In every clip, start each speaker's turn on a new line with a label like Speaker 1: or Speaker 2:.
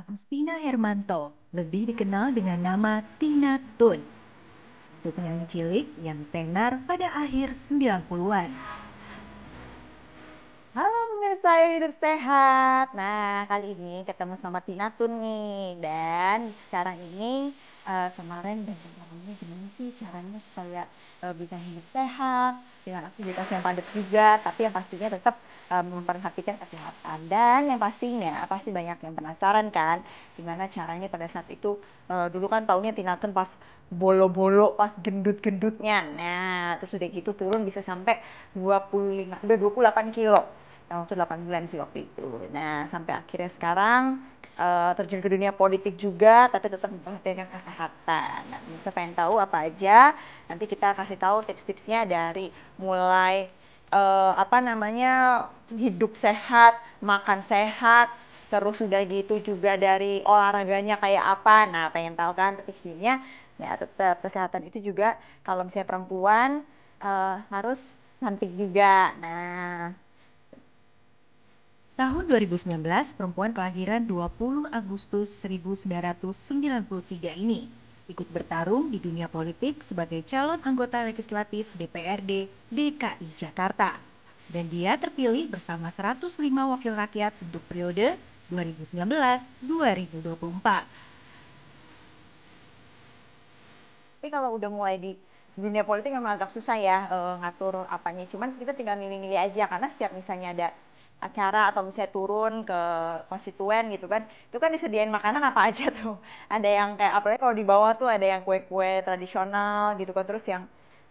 Speaker 1: Agustina Hermanto, lebih dikenal dengan nama Tina Tun. Satu penyanyi cilik yang tenar pada akhir 90-an.
Speaker 2: Halo pemirsa yang hidup sehat. Nah, kali ini ketemu sama Tina Tun nih. Dan sekarang ini kemarin dan ini gimana sih caranya supaya bisa hidup sehat dengan aktivitas yang padat juga, tapi yang pastinya tetap memperhatikan kesehatan. Dan yang pastinya pasti banyak yang penasaran kan, gimana caranya pada saat itu. Dulu kan taunya Tina Tun pas bolo-bolo, pas gendut-gendutnya. Nah, terus udah gitu turun bisa sampai 28 kilo waktu 8 bulan sih waktu itu. Nah, sampai akhirnya sekarang terjun ke dunia politik juga, tapi tetap memperhatikan kesehatan. Nah, kita pengen tahu apa aja, nanti kita kasih tahu tips-tipsnya dari mulai hidup sehat, makan sehat, terus udah gitu juga dari olahraganya kayak apa. Nah, pengen tahu kan, tapi sebelumnya ya tetap kesehatan itu juga kalau misalnya perempuan harus cantik juga. Nah,
Speaker 1: Tahun 2019, perempuan kelahiran 20 Agustus 1993 ini ikut bertarung di dunia politik sebagai calon anggota legislatif DPRD DKI Jakarta. Dan dia terpilih bersama 105 wakil rakyat untuk periode 2019-2024.
Speaker 2: tapi kalau udah mulai di dunia politik memang agak susah ya ngatur apanya. Cuman kita tinggal milih-milih aja karena setiap misalnya ada acara atau misalnya turun ke konstituen gitu kan, itu kan disediain makanan apa aja tuh. Ada yang kayak apalagi kalau di bawah tuh ada yang kue-kue tradisional gitu kan, terus yang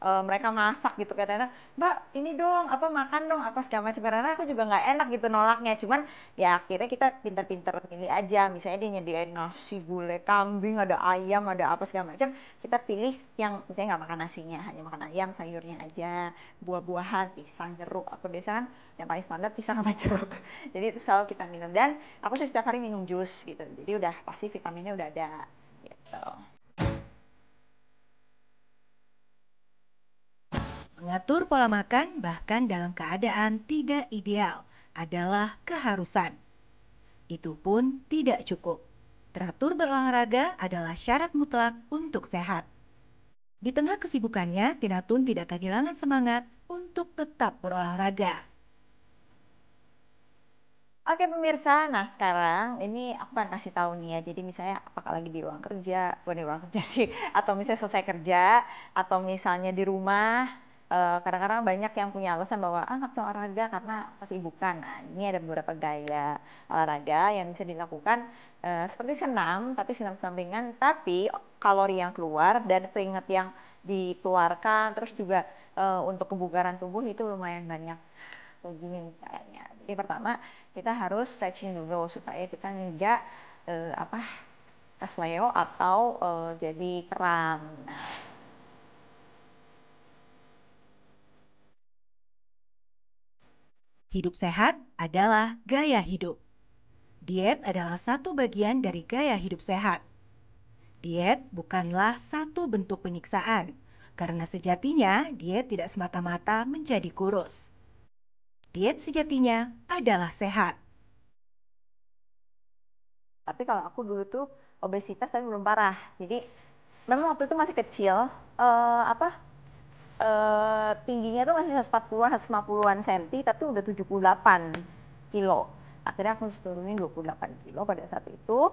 Speaker 2: mereka masak gitu katanya, Mbak ini dong apa makan dong apa segala macam. Karena aku juga nggak enak gitu nolaknya. Cuman ya akhirnya kita pinter-pinter milih aja. Misalnya dia nyediain nasi gulai kambing, ada ayam, ada apa segala macam, kita pilih yang misalnya nggak makan nasinya, hanya makan ayam sayurnya aja, buah-buahan, pisang, jeruk. Apa biasa kan yang paling standar pisang sama jeruk. Jadi itu selalu kita minum. Dan aku sih setiap hari minum jus gitu, jadi udah pasti vitaminnya udah ada gitu.
Speaker 1: Mengatur pola makan bahkan dalam keadaan tidak ideal adalah keharusan. Itu pun tidak cukup. Teratur berolahraga adalah syarat mutlak untuk sehat. Di tengah kesibukannya, Tina Tun tidak kehilangan semangat untuk tetap berolahraga.
Speaker 2: Oke pemirsa, nah sekarang ini aku akan kasih tahu nih ya. Jadi misalnya apakah lagi di ruang kerja, bukan di ruang kerja sih, atau misalnya selesai kerja, atau misalnya di rumah, kadang-kadang banyak yang punya alasan bahwa nggak bisa olahraga karena kesibukan. Nah ini ada beberapa gaya olahraga yang bisa dilakukan seperti senam, tapi senam-senam ringan, tapi kalori yang keluar dan keringat yang dikeluarkan, terus juga untuk kebugaran tubuh itu lumayan banyak. Begini caranya. Jadi pertama kita harus stretching dulu supaya kita nggak kesleo atau jadi kram. Nah,
Speaker 1: Hidup sehat adalah gaya hidup. Diet adalah satu bagian dari gaya hidup sehat. Diet bukanlah satu bentuk penyiksaan, karena sejatinya diet tidak semata-mata menjadi kurus. Diet sejatinya adalah sehat.
Speaker 2: tapi kalau aku dulu tuh obesitas tapi belum parah. Jadi memang waktu itu masih kecil, eh, apa tingginya tuh masih 140-an, 150-an senti, tapi udah 78 kilo. Akhirnya aku turunin 28 kilo pada saat itu.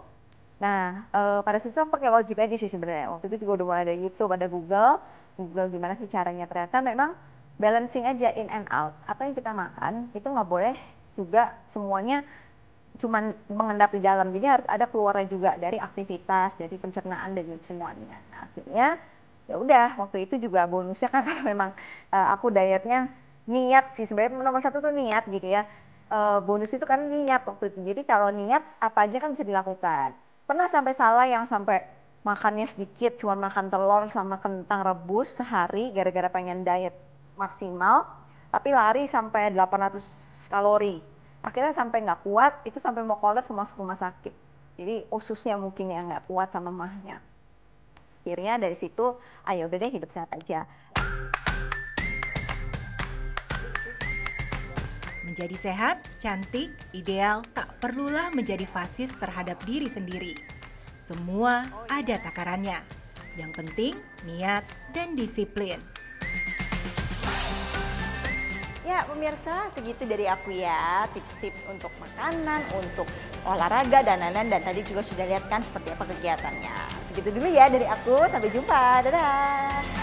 Speaker 2: Nah, pada situ aku pakai wajib aja sih sebenarnya. Waktu itu juga udah mulai ada YouTube, ada Google, Google gimana sih caranya. Ternyata memang balancing aja in and out. Apa yang kita makan itu nggak boleh juga semuanya cuman mengendap di dalam. Jadi harus ada keluarnya juga dari aktivitas, dari pencernaan dan semuanya. Nah, akhirnya ya udah waktu itu juga bonusnya kan memang aku dietnya niat sih sebenarnya nomor satu tuh niat gitu ya. Bonus itu kan niat waktu itu. Jadi kalau niat apa aja kan bisa dilakukan. Pernah sampai salah yang sampai makannya sedikit, cuma makan telur sama kentang rebus sehari gara-gara pengen diet maksimal, tapi lari sampai 800 kalori. Akhirnya sampai nggak kuat, itu sampai mau kolaps masuk rumah sakit. Jadi ususnya mungkin yang nggak kuat sama mahnya. Akhirnya dari situ, ayo udah deh hidup sehat aja.
Speaker 1: Menjadi sehat, cantik, ideal tak perlulah menjadi fasis terhadap diri sendiri. Semua ada takarannya. Yang penting niat dan disiplin.
Speaker 2: Ya pemirsa, segitu dari aku ya, tips-tips untuk makanan, untuk olahraga dan lain-lain, dan tadi juga sudah lihat kan seperti apa kegiatannya. Segitu dulu ya dari aku, sampai jumpa, dadah!